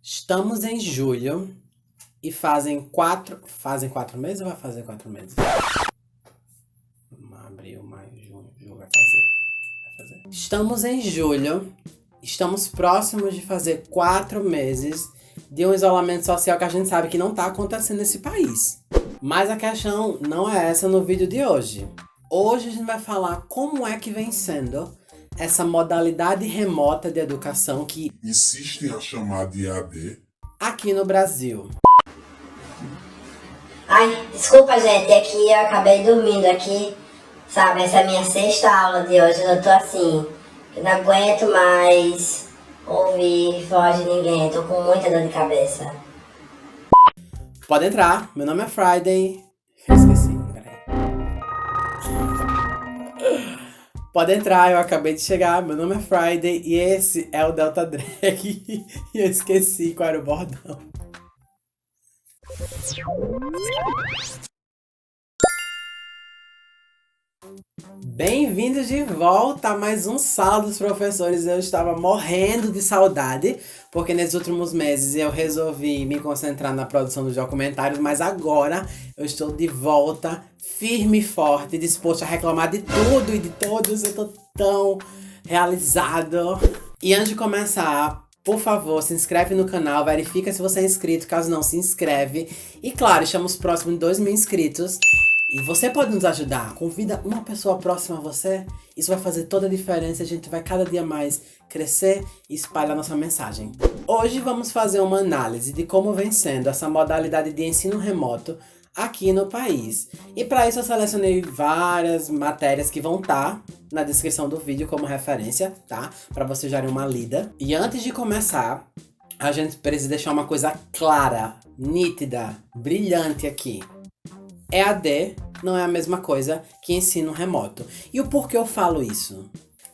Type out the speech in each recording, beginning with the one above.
Estamos em julho e fazem 4 meses ou vai fazer 4 meses? Abril, maio, junho, julho vai fazer. Estamos em julho, estamos próximos de fazer 4 meses de um isolamento social que a gente sabe que não tá acontecendo nesse país. Mas a questão não é essa no vídeo de hoje. Hoje a gente vai falar como é que vem sendo essa modalidade remota de educação que insistem a chamar de EAD. aqui no Brasil. Ai, desculpa, gente, é que eu acabei dormindo aqui, sabe? Essa é a minha sexta aula de hoje, eu tô assim, eu não aguento mais ouvir voz de ninguém, eu tô com muita dor de cabeça. Pode entrar, meu nome é Friday. Eu esqueci, peraí. Pode entrar, eu acabei de chegar, meu nome é Friday e esse é o Delta Drag. E eu esqueci qual era o bordão. Bem-vindos de volta a mais um Sala dos Professores. Eu estava morrendo de saudade, porque nesses últimos meses eu resolvi me concentrar na produção dos documentários, mas agora eu estou de volta, firme e forte, disposto a reclamar de tudo e de todos. Eu tô tão realizado. E antes de começar, por favor, se inscreve no canal, verifica se você é inscrito, caso não, se inscreve. E claro, estamos próximos de 2.000 inscritos. E você pode nos ajudar, convida uma pessoa próxima a você. Isso vai fazer toda a diferença, a gente vai cada dia mais crescer e espalhar nossa mensagem. Hoje vamos fazer uma análise de como vem sendo essa modalidade de ensino remoto aqui no país. E para isso eu selecionei várias matérias que vão estar na descrição do vídeo como referência, tá? Para vocês darem uma lida. E antes de começar, a gente precisa deixar uma coisa clara, nítida, brilhante aqui. EAD não é a mesma coisa que ensino remoto. E o porquê eu falo isso?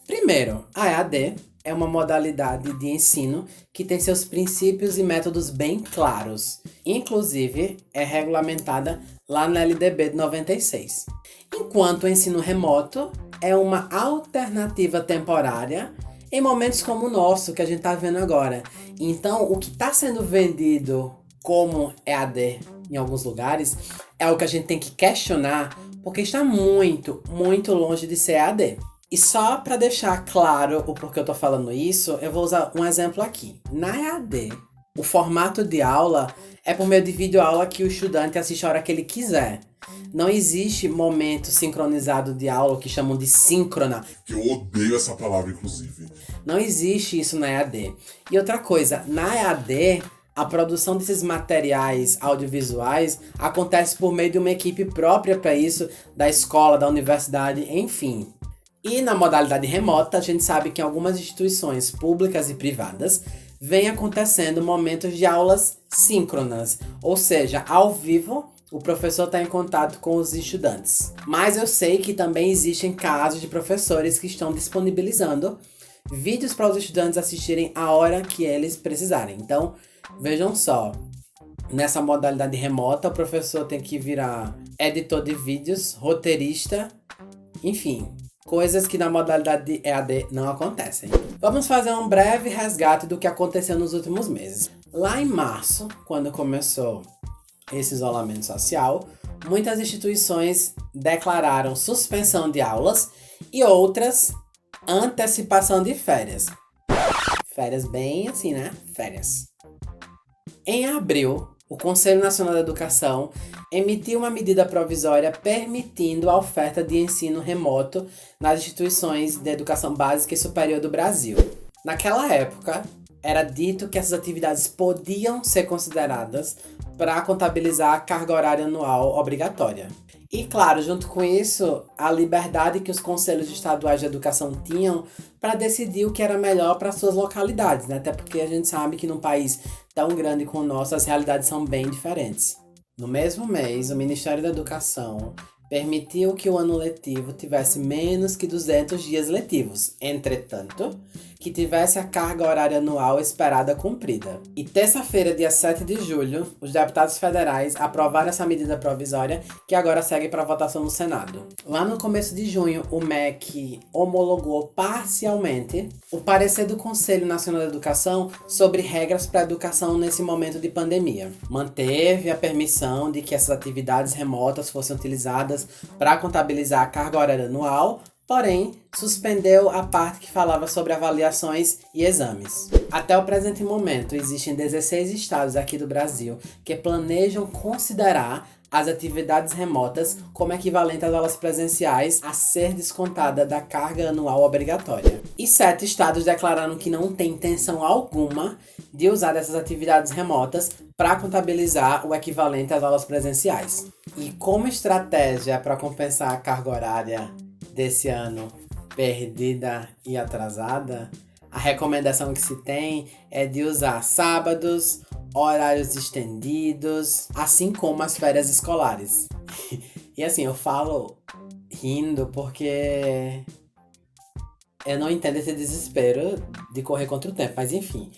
Primeiro, a EAD é uma modalidade de ensino que tem seus princípios e métodos bem claros. Inclusive, é regulamentada lá na LDB de 96. Enquanto o ensino remoto é uma alternativa temporária em momentos como o nosso, que a gente está vendo agora. Então, o que está sendo vendido como EAD em alguns lugares é o que a gente tem que questionar, porque está muito, muito longe de ser EAD. E só para deixar claro o porquê eu tô falando isso, eu vou usar um exemplo aqui. Na EAD, o formato de aula é por meio de videoaula que o estudante assiste a hora que ele quiser. Não existe momento sincronizado de aula, que chamam de síncrona. Que eu odeio essa palavra, inclusive. Não existe isso na EAD. E outra coisa, na EAD, a produção desses materiais audiovisuais acontece por meio de uma equipe própria para isso, da escola, da universidade, enfim. E na modalidade remota, a gente sabe que em algumas instituições públicas e privadas vem acontecendo momentos de aulas síncronas, ou seja, ao vivo, o professor está em contato com os estudantes. Mas eu sei que também existem casos de professores que estão disponibilizando vídeos para os estudantes assistirem a hora que eles precisarem. Então, vejam só, nessa modalidade remota, o professor tem que virar editor de vídeos, roteirista, enfim, coisas que na modalidade de EAD não acontecem. Vamos fazer um breve resgate do que aconteceu nos últimos meses. Lá em março, quando começou esse isolamento social, muitas instituições declararam suspensão de aulas e outras antecipação de férias. Férias bem assim, né? Férias. Em abril, o Conselho Nacional da Educação emitiu uma medida provisória permitindo a oferta de ensino remoto nas instituições de educação básica e superior do Brasil. Naquela época, era dito que essas atividades podiam ser consideradas para contabilizar a carga horária anual obrigatória. E claro, junto com isso, a liberdade que os conselhos estaduais de educação tinham para decidir o que era melhor para suas localidades, né? Até porque a gente sabe que num país tão grande como o nosso, as realidades são bem diferentes. No mesmo mês, o Ministério da Educação permitiu que o ano letivo tivesse menos que 200 dias letivos. Entretanto, que tivesse a carga horária anual esperada cumprida. E terça-feira, dia 7 de julho, os deputados federais aprovaram essa medida provisória que agora segue para votação no Senado. Lá no começo de junho, o MEC homologou parcialmente o parecer do Conselho Nacional da Educação sobre regras para a educação nesse momento de pandemia. Manteve a permissão de que essas atividades remotas fossem utilizadas para contabilizar a carga horária anual, porém, suspendeu a parte que falava sobre avaliações e exames. Até o presente momento, existem 16 estados aqui do Brasil que planejam considerar as atividades remotas como equivalente às aulas presenciais a ser descontada da carga anual obrigatória. E 7 estados declararam que não tem intenção alguma de usar dessas atividades remotas para contabilizar o equivalente às aulas presenciais. E como estratégia para compensar a carga horária desse ano perdida e atrasada, a recomendação que se tem é de usar sábados, horários estendidos, assim como as férias escolares. E assim, eu falo rindo porque eu não entendo esse desespero de correr contra o tempo, mas enfim.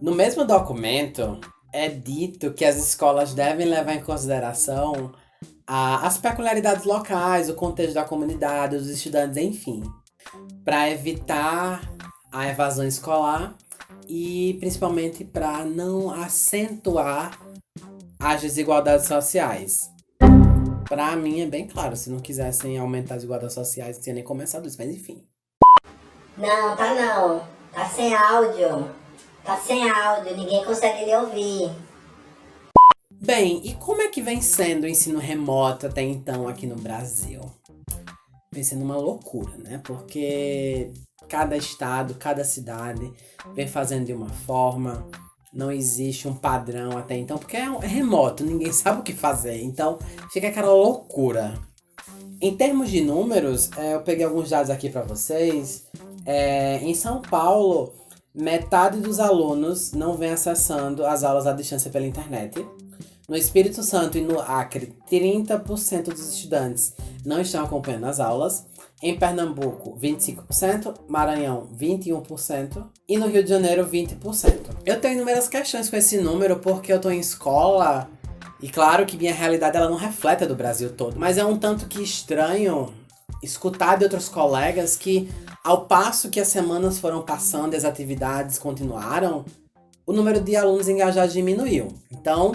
No mesmo documento, é dito que as escolas devem levar em consideração as peculiaridades locais, o contexto da comunidade, os estudantes, enfim, para evitar a evasão escolar e principalmente para não acentuar as desigualdades sociais. Para mim é bem claro, se não quisessem aumentar as desigualdades sociais, não tinha nem começado isso, mas enfim. Não, tá não. Tá sem áudio. Tá sem áudio, ninguém consegue lhe ouvir. Bem, e como é que vem sendo o ensino remoto até então aqui no Brasil? Vem sendo uma loucura, né? Porque cada estado, cada cidade vem fazendo de uma forma, não existe um padrão até então, porque é remoto, ninguém sabe o que fazer, então fica aquela loucura. Em termos de números, eu peguei alguns dados aqui para vocês. Em São Paulo, metade dos alunos não vem acessando as aulas à distância pela internet. No Espírito Santo e no Acre, 30% dos estudantes não estão acompanhando as aulas. Em Pernambuco, 25%, Maranhão, 21% e no Rio de Janeiro, 20%. Eu tenho inúmeras questões com esse número porque eu estou em escola e claro que minha realidade ela não reflete a do Brasil todo. Mas é um tanto que estranho escutar de outros colegas que, ao passo que as semanas foram passando e as atividades continuaram, o número de alunos engajados diminuiu. Então,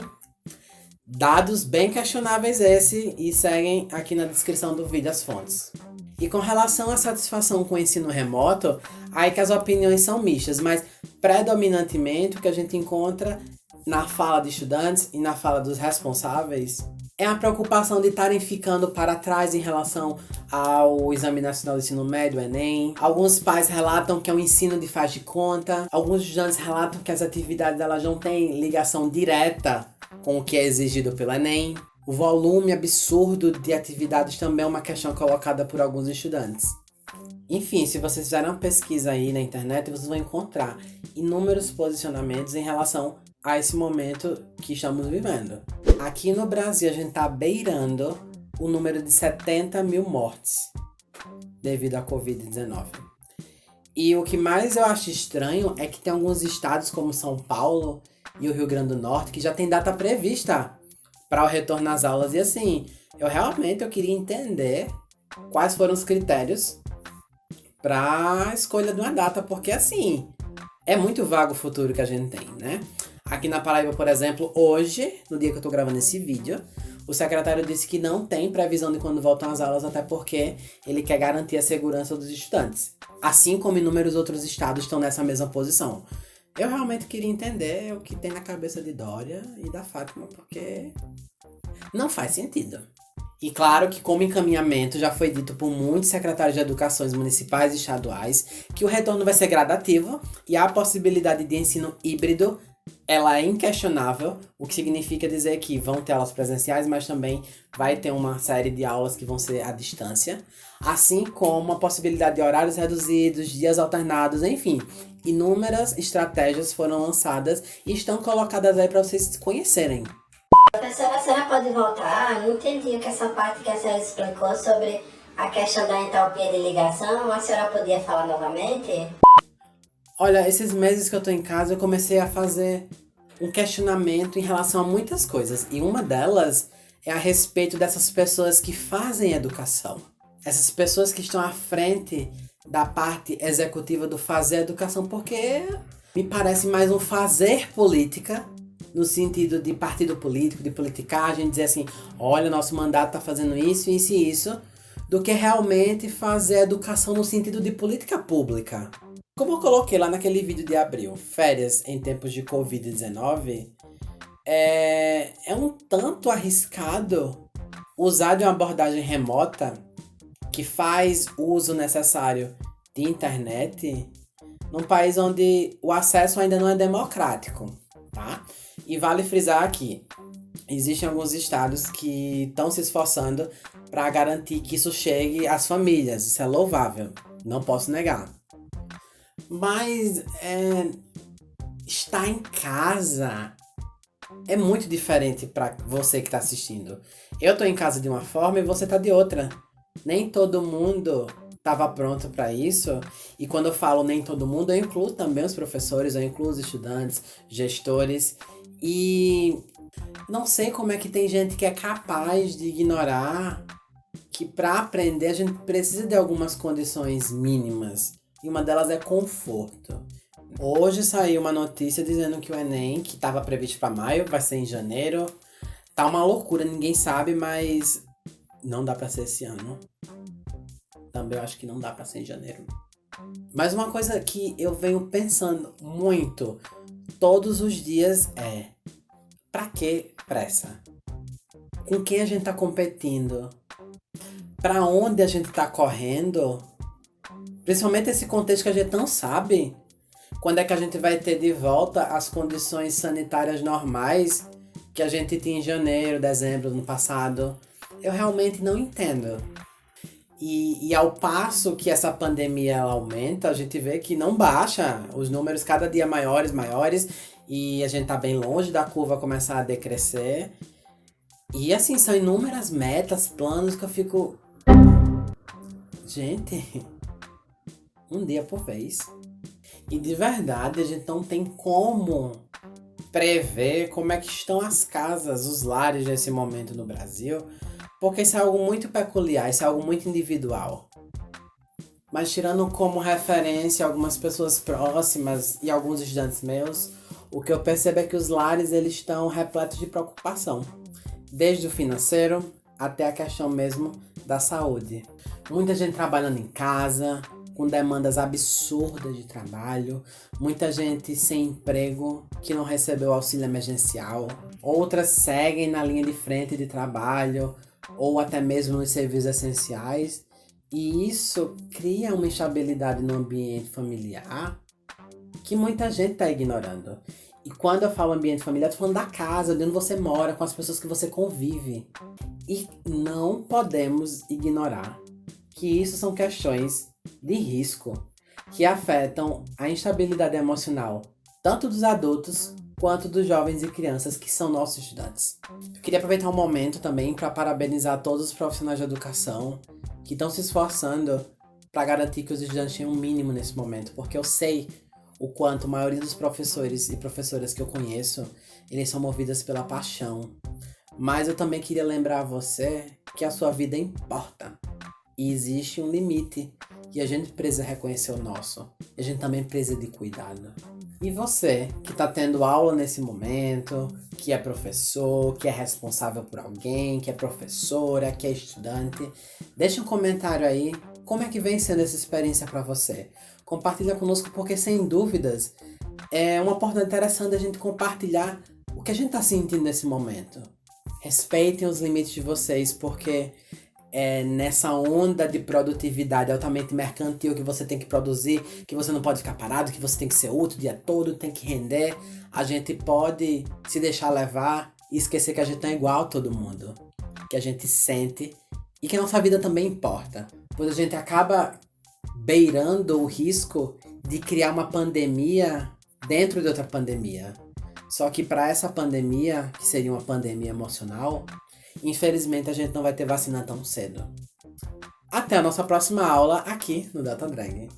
dados bem questionáveis esse e seguem aqui na descrição do vídeo as fontes. E com relação à satisfação com o ensino remoto, aí que as opiniões são mistas, mas predominantemente o que a gente encontra na fala de estudantes e na fala dos responsáveis é a preocupação de estarem ficando para trás em relação ao Exame Nacional do Ensino Médio, Enem. Alguns pais relatam que é um ensino de faz de conta. Alguns estudantes relatam que as atividades elas não têm ligação direta com o que é exigido pelo Enem. O volume absurdo de atividades também é uma questão colocada por alguns estudantes. Enfim, se vocês fizerem uma pesquisa aí na internet, vocês vão encontrar inúmeros posicionamentos em relação a esse momento que estamos vivendo. Aqui no Brasil, a gente está beirando o número de 70 mil mortes devido à Covid-19. E o que mais eu acho estranho é que tem alguns estados como São Paulo e o Rio Grande do Norte que já tem data prevista para o retorno às aulas. E assim, eu queria entender quais foram os critérios para a escolha de uma data, porque assim, é muito vago o futuro que a gente tem, né? Aqui na Paraíba, por exemplo, hoje, no dia que eu tô gravando esse vídeo, o secretário disse que não tem previsão de quando voltam as aulas, até porque ele quer garantir a segurança dos estudantes. Assim como inúmeros outros estados estão nessa mesma posição. Eu realmente queria entender o que tem na cabeça de Dória e da Fátima, porque não faz sentido. E claro que como encaminhamento já foi dito por muitos secretários de educações municipais e estaduais que o retorno vai ser gradativo e a possibilidade de ensino híbrido ela é inquestionável, o que significa dizer que vão ter aulas presenciais, mas também vai ter uma série de aulas que vão ser à distância, assim como a possibilidade de horários reduzidos, dias alternados, enfim, inúmeras estratégias foram lançadas e estão colocadas aí para vocês conhecerem. Professora, a senhora pode voltar? Não entendi que essa parte que a senhora explicou sobre a questão da entalpia de ligação, a senhora podia falar novamente? Olha, esses meses que eu tô em casa, eu comecei a fazer um questionamento em relação a muitas coisas. E uma delas é a respeito dessas pessoas que fazem educação. Essas pessoas que estão à frente da parte executiva do fazer educação, porque me parece mais um fazer política, no sentido de partido político, de politicagem, dizer assim, olha, nosso mandato tá fazendo isso, isso e isso, do que realmente fazer educação no sentido de política pública. Como eu coloquei lá naquele vídeo de abril, férias em tempos de Covid-19, é um tanto arriscado usar de uma abordagem remota que faz o uso necessário de internet num país onde o acesso ainda não é democrático, tá? E vale frisar aqui, existem alguns estados que estão se esforçando para garantir que isso chegue às famílias, isso é louvável, não posso negar. Mas estar em casa é muito diferente para você que está assistindo. Eu tô em casa de uma forma e você tá de outra. Nem todo mundo estava pronto para isso. E quando eu falo nem todo mundo, eu incluo também os professores, eu incluo os estudantes, gestores. E não sei como é que tem gente que é capaz de ignorar que para aprender a gente precisa de algumas condições mínimas. E uma delas é conforto. Hoje saiu uma notícia dizendo que o Enem, que estava previsto para maio, vai ser em janeiro. Tá uma loucura, ninguém sabe, mas não dá para ser esse ano. Também eu acho que não dá para ser em janeiro. Mas uma coisa que eu venho pensando muito todos os dias é: pra que pressa? Com quem a gente tá competindo? Pra onde a gente tá correndo? Principalmente esse contexto que a gente não sabe quando é que a gente vai ter de volta as condições sanitárias normais que a gente tinha em janeiro, dezembro do ano passado. Eu realmente não entendo. E ao passo que essa pandemia ela aumenta, a gente vê que não baixa. Os números cada dia maiores, e a gente tá bem longe da curva começar a decrescer. E assim, são inúmeras metas, planos que eu fico... Gente, um dia por vez. E de verdade, a gente não tem como prever como é que estão as casas, os lares nesse momento no Brasil, porque isso é algo muito peculiar, isso é algo muito individual. Mas tirando como referência algumas pessoas próximas e alguns estudantes meus, o que eu percebo é que os lares eles estão repletos de preocupação, desde o financeiro até a questão mesmo da saúde. Muita gente trabalhando em casa, com demandas absurdas de trabalho, muita gente sem emprego que não recebeu auxílio emergencial, outras seguem na linha de frente de trabalho ou até mesmo nos serviços essenciais, e isso cria uma instabilidade no ambiente familiar que muita gente está ignorando. E quando eu falo ambiente familiar, eu tô falando da casa, de onde você mora, com as pessoas que você convive. E não podemos ignorar que isso são questões de risco que afetam a instabilidade emocional tanto dos adultos quanto dos jovens e crianças que são nossos estudantes. Eu queria aproveitar um momento também para parabenizar todos os profissionais de educação que estão se esforçando para garantir que os estudantes tenham um mínimo nesse momento, porque eu sei o quanto a maioria dos professores e professoras que eu conheço, eles são movidos pela paixão. Mas eu também queria lembrar a você que a sua vida importa. E existe um limite. E a gente precisa reconhecer o nosso. E a gente também precisa de cuidado. E você, que está tendo aula nesse momento, que é professor, que é responsável por alguém, que é professora, que é estudante, deixa um comentário aí. Como é que vem sendo essa experiência para você? Compartilha conosco, porque sem dúvidas é uma oportunidade interessante a gente compartilhar o que a gente está sentindo nesse momento. Respeitem os limites de vocês, porque nessa onda de produtividade altamente mercantil que você tem que produzir, que você não pode ficar parado, que você tem que ser útil o dia todo, tem que render, a gente pode se deixar levar e esquecer que a gente não é igual a todo mundo, que a gente sente e que a nossa vida também importa, pois a gente acaba beirando o risco de criar uma pandemia dentro de outra pandemia. Só que para essa pandemia, que seria uma pandemia emocional, infelizmente a gente não vai ter vacina tão cedo. Até a nossa próxima aula aqui no Data Drag.